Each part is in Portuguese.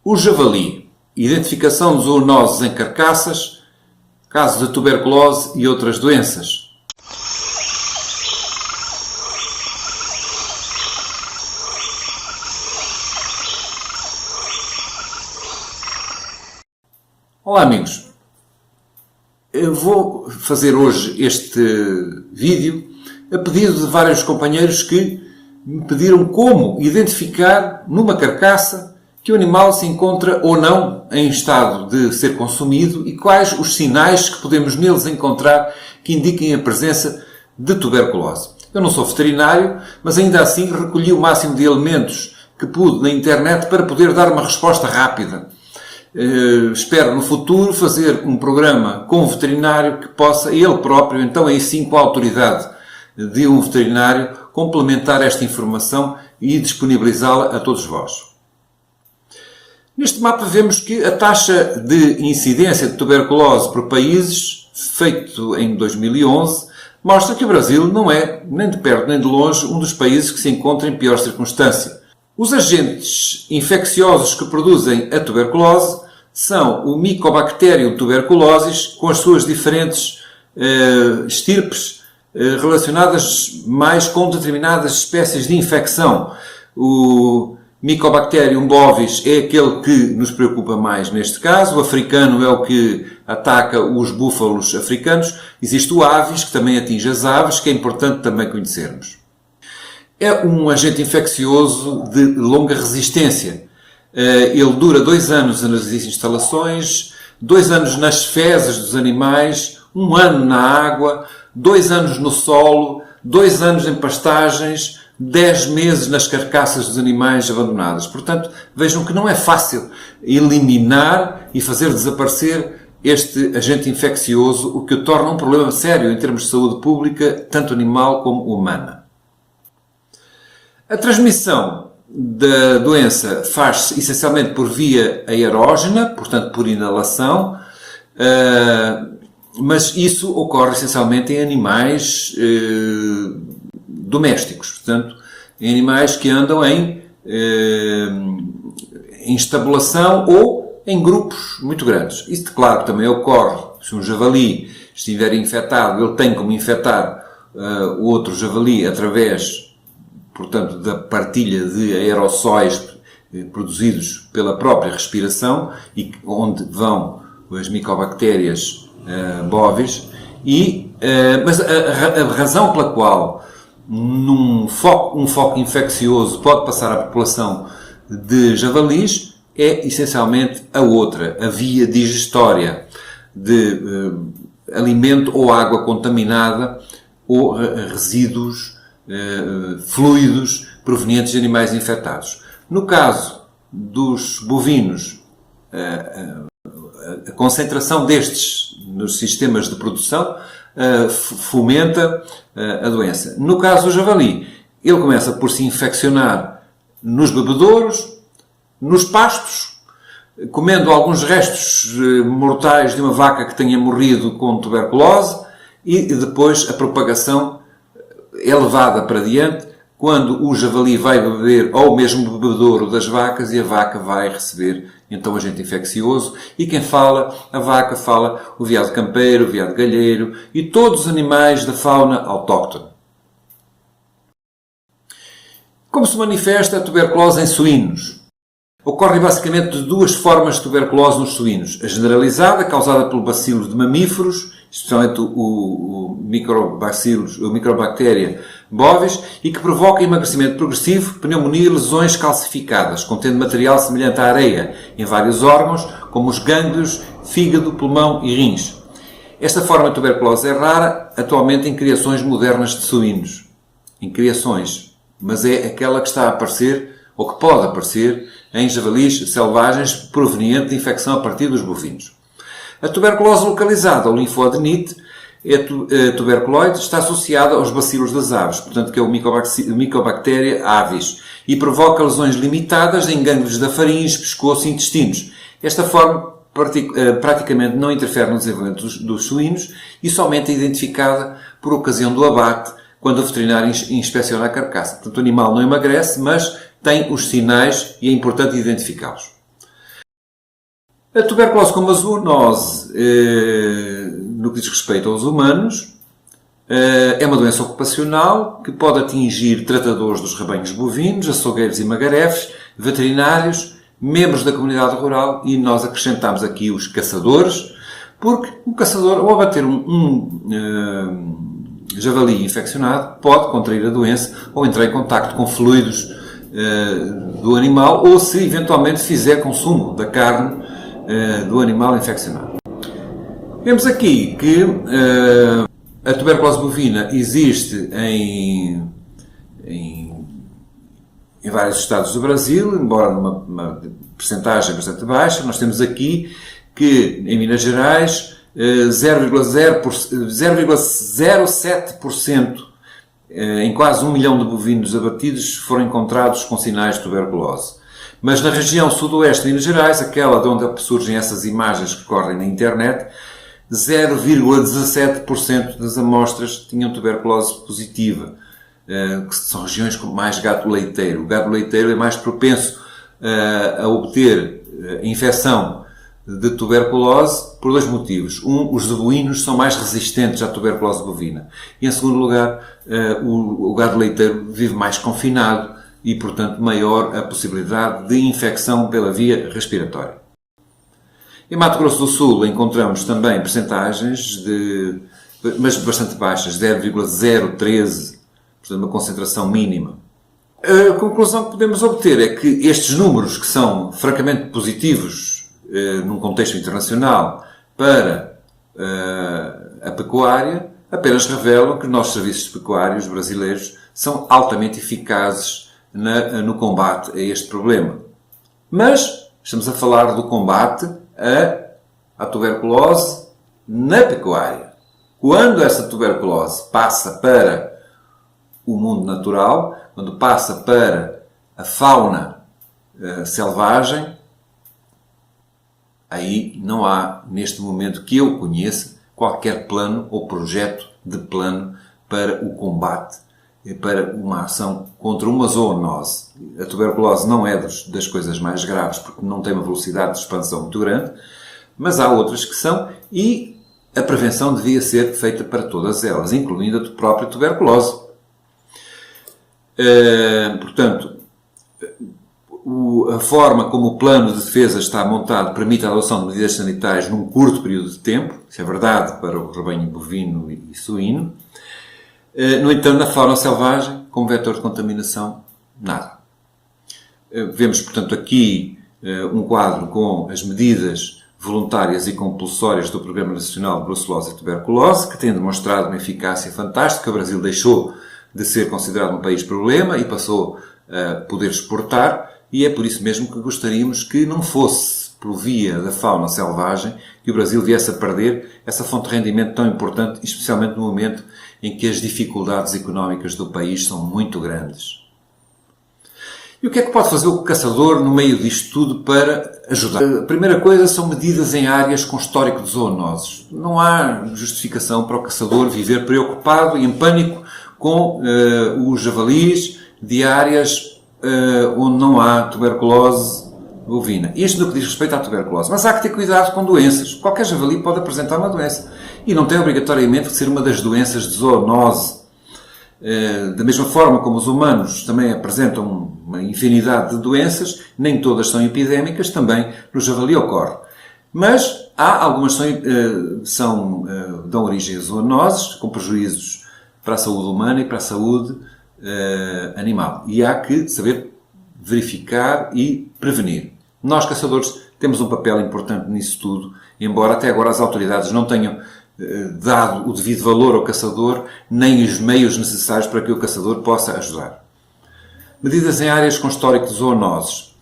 O javali, identificação de zoonoses em carcaças, casos de tuberculose e outras doenças. Olá amigos, eu vou fazer hoje este vídeo a pedido de vários companheiros que me pediram como identificar numa carcaça que o animal se encontra ou não em estado de ser consumido e quais os sinais que podemos neles encontrar que indiquem a presença de tuberculose. Eu não sou veterinário, mas ainda assim recolhi o máximo de elementos que pude na internet para poder dar uma resposta rápida. Espero no futuro fazer um programa com um veterinário que possa, ele próprio, então aí sim com a autoridade de um veterinário, complementar esta informação e disponibilizá-la a todos vós. Neste mapa vemos que a taxa de incidência de tuberculose por países, feito em 2011, mostra que o Brasil não é, nem de perto nem de longe, um dos países que se encontra em pior circunstância. Os agentes infecciosos que produzem a tuberculose são o Mycobacterium tuberculosis, com as suas diferentes estirpes relacionadas mais com determinadas espécies de infecção. O Mycobacterium bovis é aquele que nos preocupa mais neste caso. O africano é o que ataca os búfalos africanos. Existe o avis, que também atinge as aves, que é importante também conhecermos. É um agente infeccioso de longa resistência. Ele dura 2 anos nas instalações, 2 anos nas fezes dos animais, 1 ano na água, 2 anos no solo, 2 anos em pastagens, 10 meses nas carcaças dos animais abandonadas. Portanto, vejam que não é fácil eliminar e fazer desaparecer este agente infeccioso, o que o torna um problema sério em termos de saúde pública, tanto animal como humana. A transmissão da doença faz-se essencialmente por via aerógena, portanto por inalação, mas isso ocorre essencialmente em animais domésticos, portanto, em animais que andam em estabulação ou em grupos muito grandes. Isso, claro, também ocorre se um javali estiver infectado, ele tem como infectar o outro javali através, portanto, da partilha de aerossóis produzidos pela própria respiração e onde vão as micobactérias bovis. Mas a razão pela qual um foco infeccioso pode passar à população de javalis é essencialmente a outra, a via digestória de alimento ou água contaminada ou resíduos fluidos provenientes de animais infectados. No caso dos bovinos, a concentração destes nos sistemas de produção fomenta a doença. No caso do javali, ele começa por se infeccionar nos bebedouros, nos pastos, comendo alguns restos mortais de uma vaca que tenha morrido com tuberculose e depois a propagação é levada para diante quando o javali vai beber ao mesmo bebedouro das vacas e a vaca vai receber então agente infeccioso. E quem fala, a vaca fala o veado campeiro, o veado galheiro e todos os animais da fauna autóctone. Como se manifesta a tuberculose em suínos? Ocorre basicamente de 2 formas de tuberculose nos suínos. A generalizada, causada pelo bacilo de mamíferos, especialmente o Microbacteria bovis, e que provoca emagrecimento progressivo, pneumonia e lesões calcificadas, contendo material semelhante à areia em vários órgãos, como os gânglios, fígado, pulmão e rins. Esta forma de tuberculose é rara atualmente em criações modernas de suínos. Em criações. Mas é aquela que está a aparecer, ou que pode aparecer, em javalis selvagens proveniente de infecção a partir dos bovinos. A tuberculose localizada, ou linfoadenite, tuberculoide, está associada aos bacilos das aves, portanto que é o Mycobacteria avis, e provoca lesões limitadas em gânglios da faringe, pescoço e intestinos. Esta forma praticamente não interfere no desenvolvimento dos suínos e somente é identificada por ocasião do abate, quando o veterinário inspeciona a carcaça. Portanto, o animal não emagrece, mas tem os sinais e é importante identificá-los. A tuberculose como a zoonose, no que diz respeito aos humanos, é uma doença ocupacional que pode atingir tratadores dos rebanhos bovinos, açougueiros e magarefes, veterinários, membros da comunidade rural e nós acrescentamos aqui os caçadores, porque um caçador, ao abater javali infeccionado, pode contrair a doença ou entrar em contacto com fluidos do animal ou se eventualmente fizer consumo da carne do animal infeccionado. Vemos aqui que a tuberculose bovina existe em vários estados do Brasil, embora numa percentagem bastante baixa. Nós temos aqui que em Minas Gerais 0,07% em quase 1 milhão de bovinos abatidos foram encontrados com sinais de tuberculose. Mas na região sudoeste de Minas Gerais, aquela de onde surgem essas imagens que correm na internet, 0,17% das amostras tinham tuberculose positiva, que são regiões com mais gado leiteiro. O gado leiteiro é mais propenso a obter infecção de tuberculose por dois motivos. Os zebuínos são mais resistentes à tuberculose bovina. E, em segundo lugar, o gado leiteiro vive mais confinado e, portanto, maior a possibilidade de infecção pela via respiratória. Em Mato Grosso do Sul encontramos também percentagens mas bastante baixas, 0,013%, portanto uma concentração mínima. A conclusão que podemos obter é que estes números, que são francamente positivos num contexto internacional para a pecuária, apenas revelam que nossos serviços pecuários brasileiros são altamente eficazes no combate a este problema. Mas estamos a falar do combate à tuberculose na pecuária. Quando essa tuberculose passa para o mundo natural, quando passa para a fauna selvagem, aí não há, neste momento que eu conheça, qualquer plano ou projeto de plano para o combate, para uma ação contra uma zoonose. A tuberculose não é das coisas mais graves, porque não tem uma velocidade de expansão muito grande, mas há outras que são, e a prevenção devia ser feita para todas elas, incluindo a própria tuberculose. Portanto, a forma como o plano de defesa está montado permite a adoção de medidas sanitárias num curto período de tempo, isso é verdade para o rebanho bovino e suíno. No entanto, na fauna selvagem, como vetor de contaminação, nada. Vemos, portanto, aqui um quadro com as medidas voluntárias e compulsórias do Programa Nacional de Brucelose e Tuberculose, que tem demonstrado uma eficácia fantástica. O Brasil deixou de ser considerado um país-problema e passou a poder exportar, e é por isso mesmo que gostaríamos que não fosse por via da fauna selvagem que o Brasil viesse a perder essa fonte de rendimento tão importante, especialmente no momento em que as dificuldades económicas do país são muito grandes. E o que é que pode fazer o caçador no meio disto tudo para ajudar? A primeira coisa são medidas em áreas com histórico de zoonoses. Não há justificação para o caçador viver preocupado e em pânico com os javalis de áreas onde não há tuberculose bovina. Isto no que diz respeito à tuberculose. Mas há que ter cuidado com doenças. Qualquer javali pode apresentar uma doença. E não tem obrigatoriamente que ser uma das doenças de zoonose. Da mesma forma como os humanos também apresentam uma infinidade de doenças, nem todas são epidémicas, também no javali ocorre. Mas há algumas que dão origem a zoonoses, com prejuízos para a saúde humana e para a saúde animal. E há que saber verificar e prevenir. Nós, caçadores, temos um papel importante nisso tudo, embora até agora as autoridades não tenham dado o devido valor ao caçador, nem os meios necessários para que o caçador possa ajudar. Medidas em áreas com histórico de zoonoses.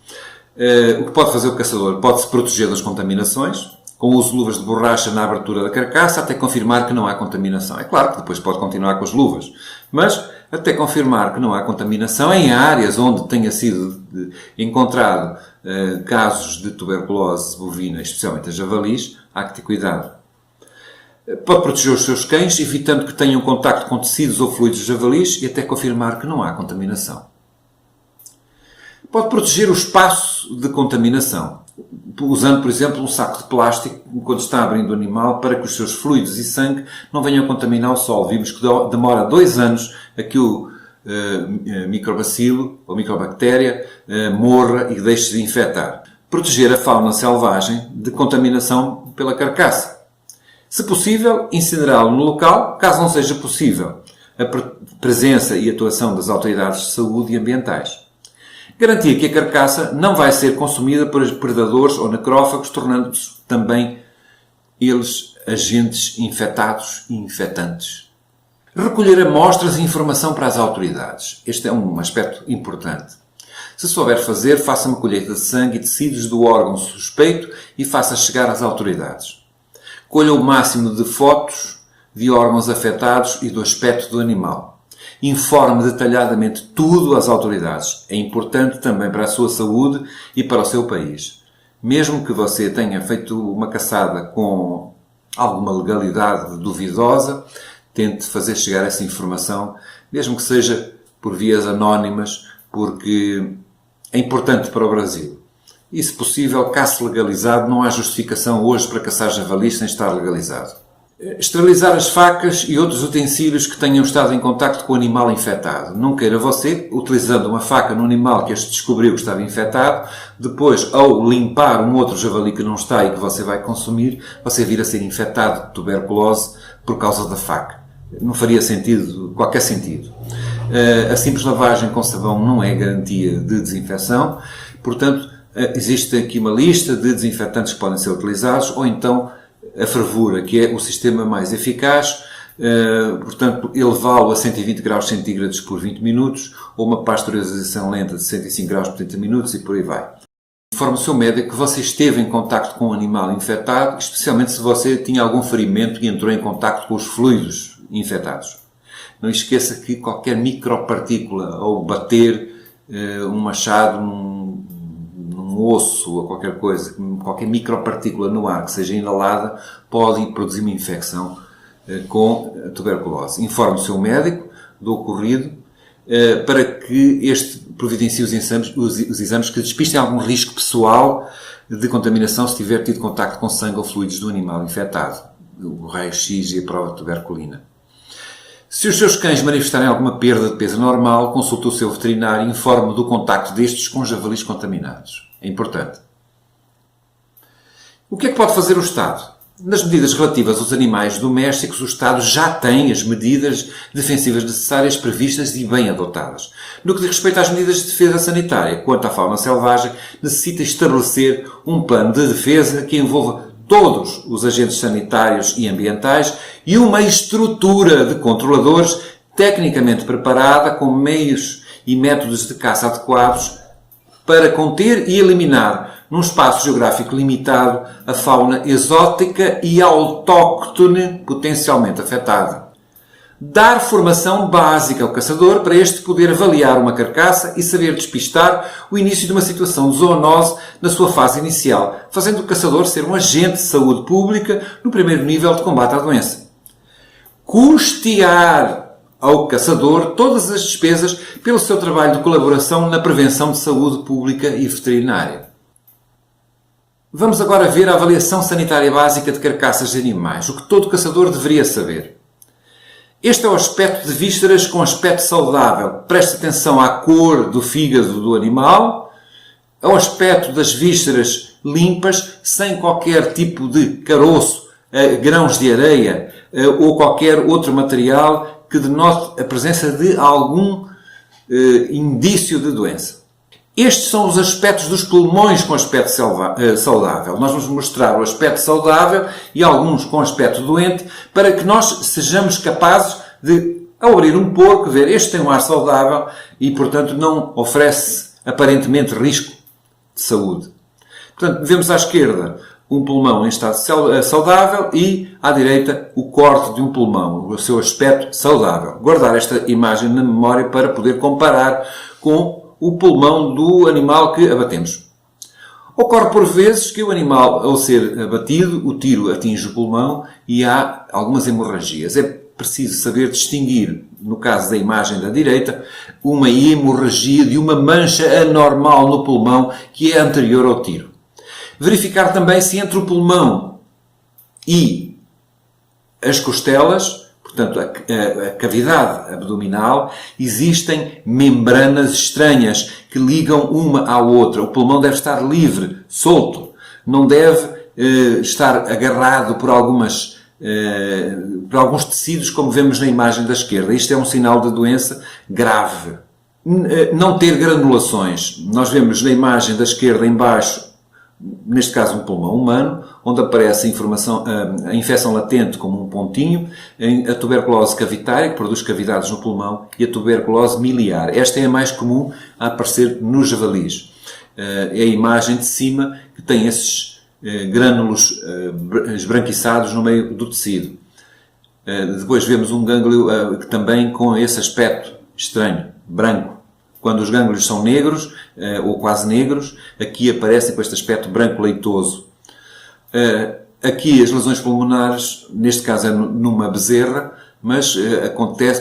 O que pode fazer o caçador? Pode-se proteger das contaminações, com o uso de luvas de borracha na abertura da carcaça, até confirmar que não há contaminação. É claro que depois pode continuar com as luvas, mas até confirmar que não há contaminação em áreas onde tenha sido encontrado casos de tuberculose bovina, especialmente a javalis, há que ter cuidado. Pode proteger os seus cães, evitando que tenham contacto com tecidos ou fluidos de javalis e até confirmar que não há contaminação. Pode proteger o espaço de contaminação. usando, por exemplo, um saco de plástico quando está abrindo o animal para que os seus fluidos e sangue não venham a contaminar o solo. Vimos que demora 2 anos a que o microbacilo ou microbactéria morra e deixe de infectar. Proteger a fauna selvagem de contaminação pela carcaça. Se possível, incinerá-lo no local. Caso não seja possível, a presença e atuação das autoridades de saúde e ambientais. Garantir que a carcaça não vai ser consumida por predadores ou necrófagos, tornando-se também eles agentes infectados e infectantes. Recolher amostras e informação para as autoridades. Este é um aspecto importante. Se souber fazer, faça uma colheita de sangue e tecidos do órgão suspeito e faça chegar às autoridades. Colha o máximo de fotos de órgãos afetados e do aspecto do animal. Informe detalhadamente tudo às autoridades. É importante também para a sua saúde e para o seu país. Mesmo que você tenha feito uma caçada com alguma legalidade duvidosa, tente fazer chegar essa informação, mesmo que seja por vias anónimas, porque é importante para o Brasil. E, se possível, caça legalizado. Não há justificação hoje para caçar javalis sem estar legalizado. Esterilizar as facas e outros utensílios que tenham estado em contacto com o animal infectado. Não queira você, utilizando uma faca no animal que este descobriu que estava infectado, depois, ao limpar um outro javali que não está e que você vai consumir, você vir a ser infectado de tuberculose por causa da faca. Não faria sentido, qualquer sentido. A simples lavagem com sabão não é garantia de desinfecção, portanto, existe aqui uma lista de desinfetantes que podem ser utilizados, ou então a fervura, que é o sistema mais eficaz, portanto, elevá-lo a 120 graus centígrados por 20 minutos, ou uma pasteurização lenta de 105 graus por 30 minutos e por aí vai. Informe o seu médico que você esteve em contacto com um animal infectado, especialmente se você tinha algum ferimento e entrou em contacto com os fluidos infectados. Não esqueça que qualquer micropartícula, ou bater um machado num osso ou qualquer coisa, qualquer micropartícula no ar que seja inalada, pode produzir uma infecção com tuberculose. Informe o seu médico do ocorrido para que este providencie os exames que despistem algum risco pessoal de contaminação se tiver tido contacto com sangue ou fluidos do animal infectado, o raio-x e a prova tuberculina. Se os seus cães manifestarem alguma perda de peso anormal, consulte o seu veterinário e informe do contacto destes com javalis contaminados. É importante. O que é que pode fazer o Estado? Nas medidas relativas aos animais domésticos, o Estado já tem as medidas defensivas necessárias previstas e bem adotadas. No que diz respeito às medidas de defesa sanitária, quanto à fauna selvagem, necessita estabelecer um plano de defesa que envolva todos os agentes sanitários e ambientais e uma estrutura de controladores tecnicamente preparada com meios e métodos de caça adequados para conter e eliminar, num espaço geográfico limitado, a fauna exótica e autóctone potencialmente afetada. Dar formação básica ao caçador para este poder avaliar uma carcaça e saber despistar o início de uma situação de zoonose na sua fase inicial, fazendo o caçador ser um agente de saúde pública no primeiro nível de combate à doença. Custear ao caçador todas as despesas pelo seu trabalho de colaboração na prevenção de saúde pública e veterinária. Vamos agora ver a avaliação sanitária básica de carcaças de animais, o que todo caçador deveria saber. Este é o aspecto de vísceras com aspecto saudável. Preste atenção à cor do fígado do animal, ao aspecto das vísceras limpas, sem qualquer tipo de caroço, grãos de areia ou qualquer outro material que denote a presença de algum indício de doença. Estes são os aspectos dos pulmões com aspecto saudável. Nós vamos mostrar o aspecto saudável e alguns com aspecto doente para que nós sejamos capazes de, ao abrir um porco, ver este tem um ar saudável e, portanto, não oferece aparentemente risco de saúde. Portanto, vemos à esquerda um pulmão em estado saudável e, à direita, o corte de um pulmão, o seu aspecto saudável. Guardar esta imagem na memória para poder comparar com o pulmão do animal que abatemos. Ocorre por vezes que o animal, ao ser abatido, o tiro atinge o pulmão e há algumas hemorragias. É preciso saber distinguir, no caso da imagem da direita, uma hemorragia de uma mancha anormal no pulmão que é anterior ao tiro. Verificar também se entre o pulmão e as costelas, portanto, a cavidade abdominal, existem membranas estranhas que ligam uma à outra. O pulmão deve estar livre, solto. Não deve estar agarrado por alguns tecidos, como vemos na imagem da esquerda. Isto é um sinal de doença grave. Não ter granulações. Nós vemos na imagem da esquerda em baixo, neste caso um pulmão humano, onde aparece a infecção latente como um pontinho, a tuberculose cavitária, que produz cavidades no pulmão, e a tuberculose miliar. Esta é a mais comum a aparecer nos javalis. É a imagem de cima que tem esses grânulos esbranquiçados no meio do tecido. Depois vemos um gânglio também com esse aspecto estranho, branco. Quando os gânglios são negros, ou quase negros, aqui aparecem com este aspecto branco leitoso. Aqui as lesões pulmonares, neste caso é numa bezerra, mas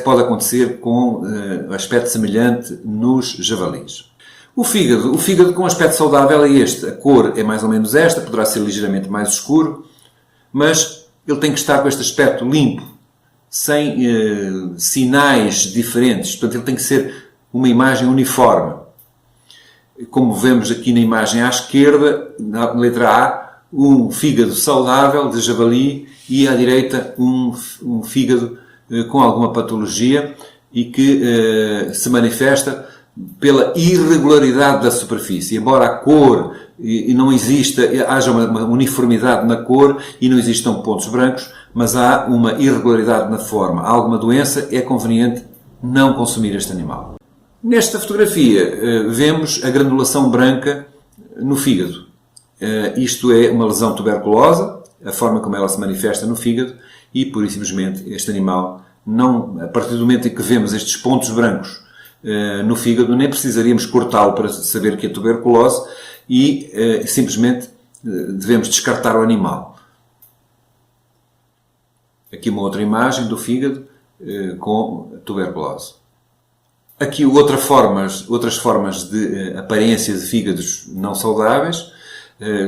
pode acontecer com aspecto semelhante nos javalis. O fígado com aspecto saudável é este. A cor é mais ou menos esta, poderá ser ligeiramente mais escuro, mas ele tem que estar com este aspecto limpo, sem sinais diferentes. Portanto, ele tem que ser uma imagem uniforme. Como vemos aqui na imagem à esquerda, na letra A, um fígado saudável de javali e à direita um fígado com alguma patologia e que se manifesta pela irregularidade da superfície. Embora a cor e não exista, haja uma uniformidade na cor e não existam pontos brancos, mas há uma irregularidade na forma. Há alguma doença, é conveniente não consumir este animal. Nesta fotografia vemos a granulação branca no fígado. Isto é uma lesão tuberculosa, a forma como ela se manifesta no fígado, e pura e simplesmente este animal, a partir do momento em que vemos estes pontos brancos no fígado, nem precisaríamos cortá-lo para saber que é tuberculose e simplesmente devemos descartar o animal. Aqui uma outra imagem do fígado com tuberculose. Aqui outras formas de aparência de fígados não saudáveis.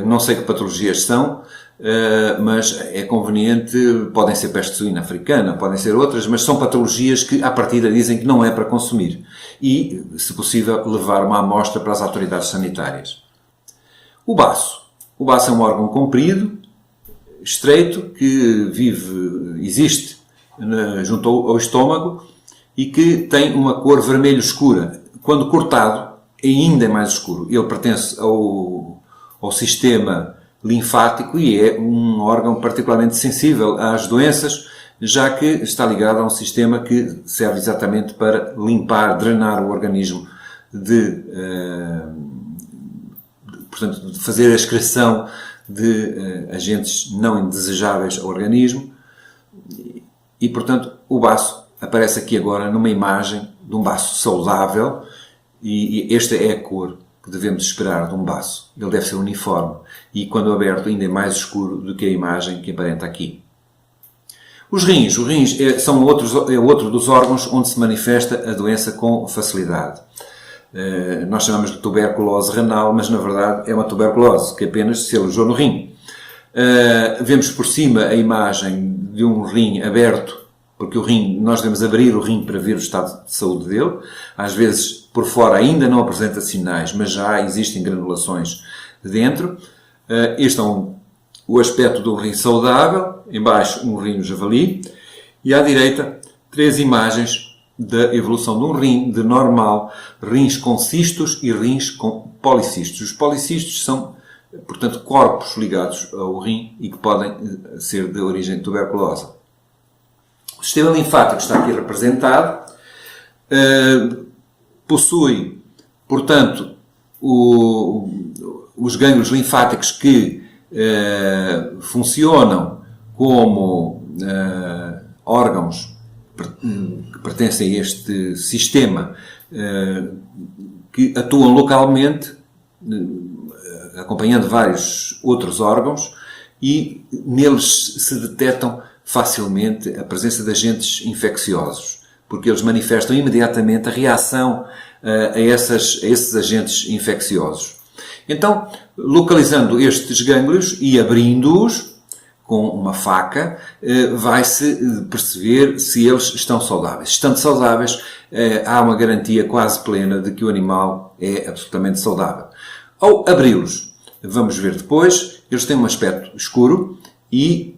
Não sei que patologias são, mas é conveniente, podem ser peste suína africana, podem ser outras, mas são patologias que à partida dizem que não é para consumir e, se possível, levar uma amostra para as autoridades sanitárias. O baço. O baço é um órgão comprido, estreito, que existe junto ao estômago e que tem uma cor vermelho escura. Quando cortado, ainda é mais escuro. Ele pertence ao sistema linfático e é um órgão particularmente sensível às doenças, já que está ligado a um sistema que serve exatamente para limpar, drenar o organismo, portanto, de fazer a excreção de agentes não indesejáveis ao organismo. E, portanto, o baço aparece aqui agora numa imagem de um baço saudável e esta é a cor que devemos esperar de um baço. Ele deve ser uniforme e, quando aberto, ainda é mais escuro do que a imagem que aparenta aqui. Os rins. Os rins são outro dos órgãos onde se manifesta a doença com facilidade. Nós chamamos de tuberculose renal, mas na verdade é uma tuberculose que apenas se alojou no rim. Vemos por cima a imagem de um rim aberto, porque nós devemos abrir o rim para ver o estado de saúde dele. Às vezes, por fora ainda não apresenta sinais, mas já existem granulações dentro. Este é o aspecto do rim saudável, em baixo um rim javali, e à direita 3 imagens da evolução de um rim de normal, rins com cistos e rins com policistos. Os policistos são, portanto, corpos ligados ao rim e que podem ser de origem tuberculosa. O sistema linfático está aqui representado, possui, portanto, os gânglios linfáticos que funcionam como órgãos que pertencem a este sistema, que atuam localmente, acompanhando vários outros órgãos, e neles se detectam facilmente a presença de agentes infecciosos, porque eles manifestam imediatamente a reação a esses agentes infecciosos. Então, localizando estes gânglios e abrindo-os com uma faca, vai-se perceber se eles estão saudáveis. Estando saudáveis, há uma garantia quase plena de que o animal é absolutamente saudável. Ao abri-los, vamos ver depois, eles têm um aspecto escuro e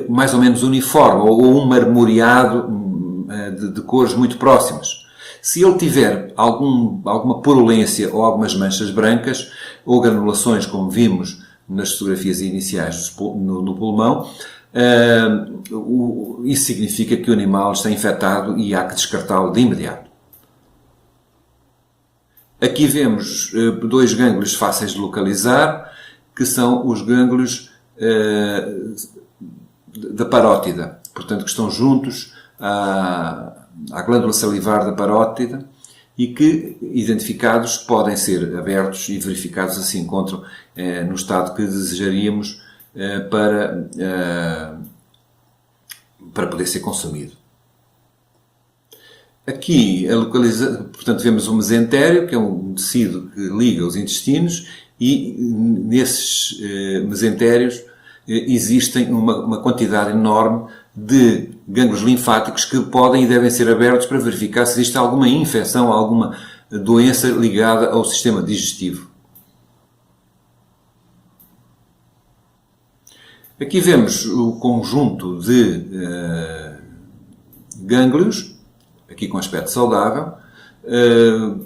mais ou menos uniforme, ou um marmoreado de cores muito próximas. Se ele tiver alguma purulência ou algumas manchas brancas, ou granulações, como vimos nas fotografias iniciais no pulmão, isso significa que o animal está infectado e há que descartá-lo de imediato. Aqui vemos dois gânglios fáceis de localizar, que são os gânglios da parótida, portanto, que estão juntos à glândula salivar da parótida e que, identificados, podem ser abertos e verificados se se encontram no estado que desejaríamos para poder ser consumido. Aqui, portanto, vemos o mesentério, que é um tecido que liga os intestinos, e nesses mesentérios existem uma quantidade enorme de gânglios linfáticos que podem e devem ser abertos para verificar se existe alguma infecção, alguma doença ligada ao sistema digestivo. Aqui vemos o conjunto de gânglios, aqui com aspecto saudável,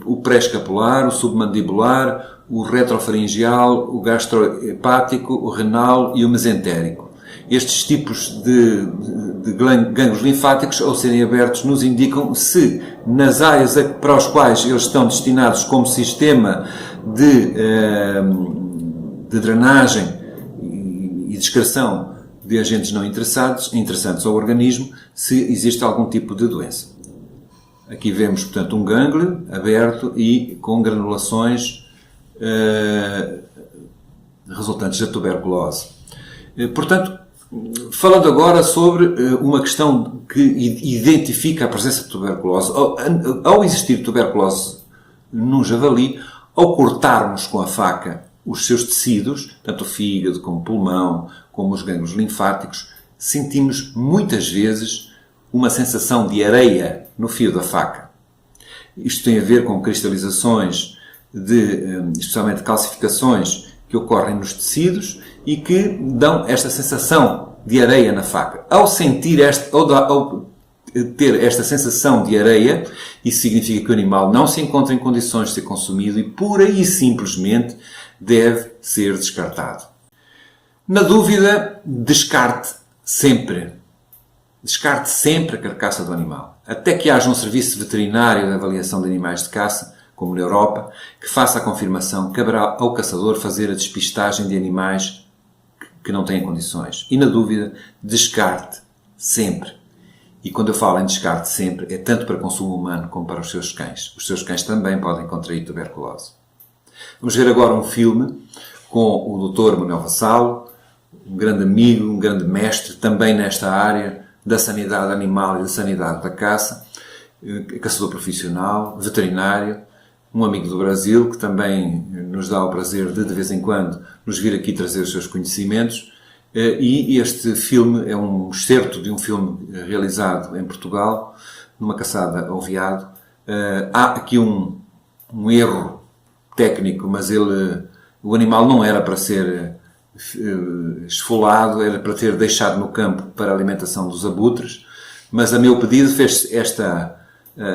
o pré-escapular, o submandibular, o retrofaringeal, o gastrohepático, o renal e o mesentérico. Estes tipos de gânglios linfáticos, ao serem abertos, nos indicam se nas áreas para os quais eles estão destinados como sistema de drenagem e excreção de agentes não interessantes ao organismo, se existe algum tipo de doença. Aqui vemos, portanto, um gânglio aberto e com granulações resultantes da tuberculose. Portanto, falando agora sobre uma questão que identifica a presença de tuberculose. Ao existir tuberculose num javali, ao cortarmos com a faca os seus tecidos, tanto o fígado como o pulmão, como os gânglios linfáticos, sentimos muitas vezes uma sensação de areia no fio da faca. Isto tem a ver com cristalizações, especialmente calcificações, que ocorrem nos tecidos e que dão esta sensação de areia na faca. Ao ter esta sensação de areia, isso significa que o animal não se encontra em condições de ser consumido e, por aí simplesmente, deve ser descartado. Na dúvida, descarte sempre. Descarte sempre a carcaça do animal. Até que haja um serviço veterinário de avaliação de animais de caça, como na Europa, que faça a confirmação, caberá ao caçador fazer a despistagem de animais que não têm condições. E na dúvida, descarte sempre. E quando eu falo em descarte sempre, é tanto para consumo humano como para os seus cães. Os seus cães também podem contrair tuberculose. Vamos ver agora um filme com o Dr. Manuel Vassalo, um grande amigo, um grande mestre, também nesta área da sanidade animal e da sanidade da caça, caçador profissional, veterinário, um amigo do Brasil, que também nos dá o prazer de vez em quando, nos vir aqui trazer os seus conhecimentos. E este filme é um excerto de um filme realizado em Portugal, numa caçada ao veado. Há aqui um erro técnico, mas o animal não era para ser esfolado, era para ter deixado no campo para a alimentação dos abutres, mas a meu pedido fez esta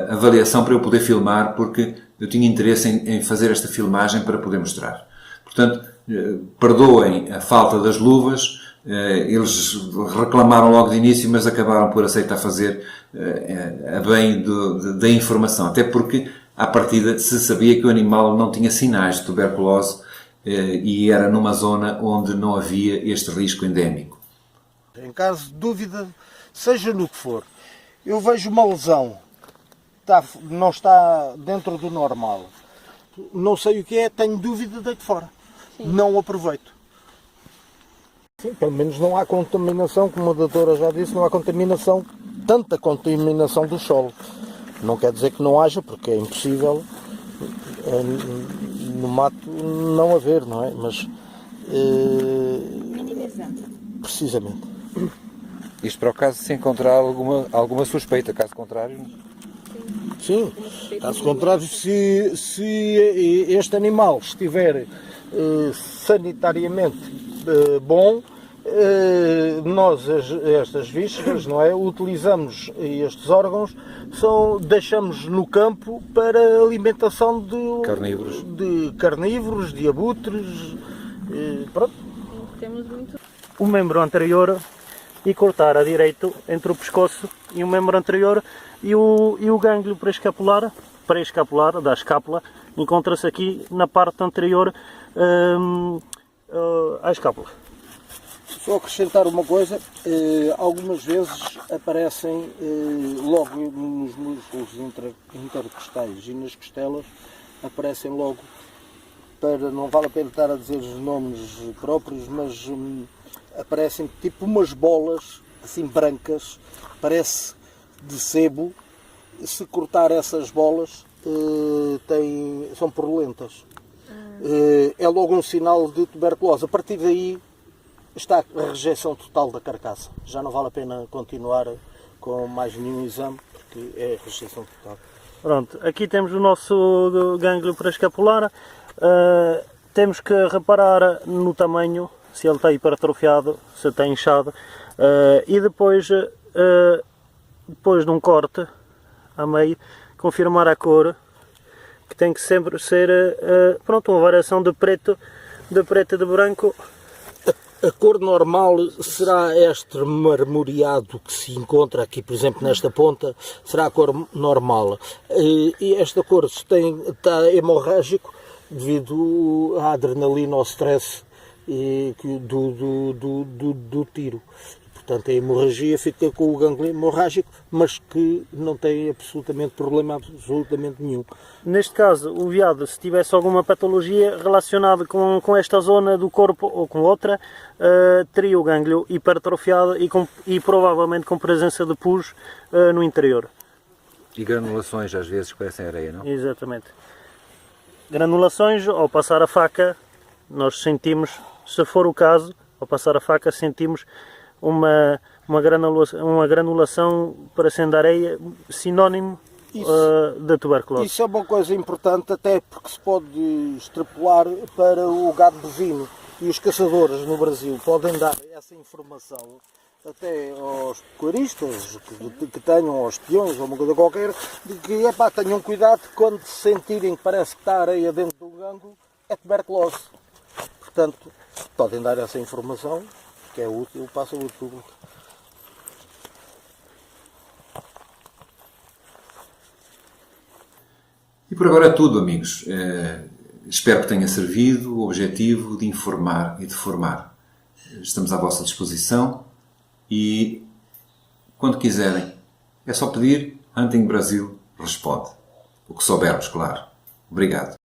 avaliação para eu poder filmar, porque eu tinha interesse em fazer esta filmagem para poder mostrar. Portanto, perdoem a falta das luvas, eles reclamaram logo de início, mas acabaram por aceitar fazer a bem da informação, até porque à partida se sabia que o animal não tinha sinais de tuberculose e era numa zona onde não havia este risco endémico. Em caso de dúvida, seja no que for, eu vejo uma lesão, não está dentro do normal, não sei o que é, tenho dúvida, deito fora. Sim. Não aproveito. Sim, pelo menos não há contaminação, como a doutora já disse, não há contaminação, tanta contaminação do solo. Não quer dizer que não haja, porque é impossível no mato não haver, não é? Mas precisamente. Isto para o caso de se encontrar alguma suspeita, caso contrário. Sim, caso contrário, se este animal estiver sanitariamente bom, nós estas vísceras, não é, utilizamos estes órgãos, deixamos no campo para alimentação de carnívoros, de abutres, pronto. O membro anterior e cortar a direito entre o pescoço e o membro anterior e o gânglio pré-escapular da escápula encontra-se aqui na parte anterior à escápula. Só acrescentar uma coisa, algumas vezes aparecem logo nos músculos intercostais e nas costelas, aparecem logo, não vale a pena estar a dizer os nomes próprios, mas aparecem tipo umas bolas assim brancas, parece de sebo. Se cortar essas bolas são purulentas. É logo um sinal de tuberculose. A partir daí está a rejeição total da carcaça. Já não vale a pena continuar com mais nenhum exame, porque é rejeição total. Pronto, aqui temos o nosso gânglio pré-escapular. Temos que reparar no tamanho, se ele está hipertrofiado, se está inchado, e depois de um corte a meio, confirmar a cor, que tem que sempre ser uma variação de preto e de branco. A cor normal será este marmoreado que se encontra aqui, por exemplo, nesta ponta, será a cor normal. E esta cor está hemorrágico devido à adrenalina, ao stress do tiro. Portanto, a hemorragia fica com o gânglio hemorrágico, mas que não tem problema absolutamente nenhum. Neste caso, o veado, se tivesse alguma patologia relacionada com esta zona do corpo ou com outra, teria o gânglio hipertrofiado e provavelmente com presença de pus no interior. E granulações às vezes parecem areia, não? Exatamente. Granulações, ao passar a faca, nós sentimos, se for o caso, ao passar a faca sentimos uma granulação parecendo areia, sinónimo da tuberculose. Isso é uma coisa importante, até porque se pode extrapolar para o gado bovino. E os caçadores no Brasil podem dar essa informação até aos pecuaristas que tenham, aos peões ou uma coisa qualquer, de que tenham cuidado quando sentirem que parece que está areia dentro do gânglio, é tuberculose. Portanto, podem dar essa informação, que é útil para a saúde pública. E por agora é tudo, amigos. Espero que tenha servido o objetivo de informar e de formar. Estamos à vossa disposição e, quando quiserem, é só pedir. Hunting Brasil responde. O que soubermos, claro. Obrigado.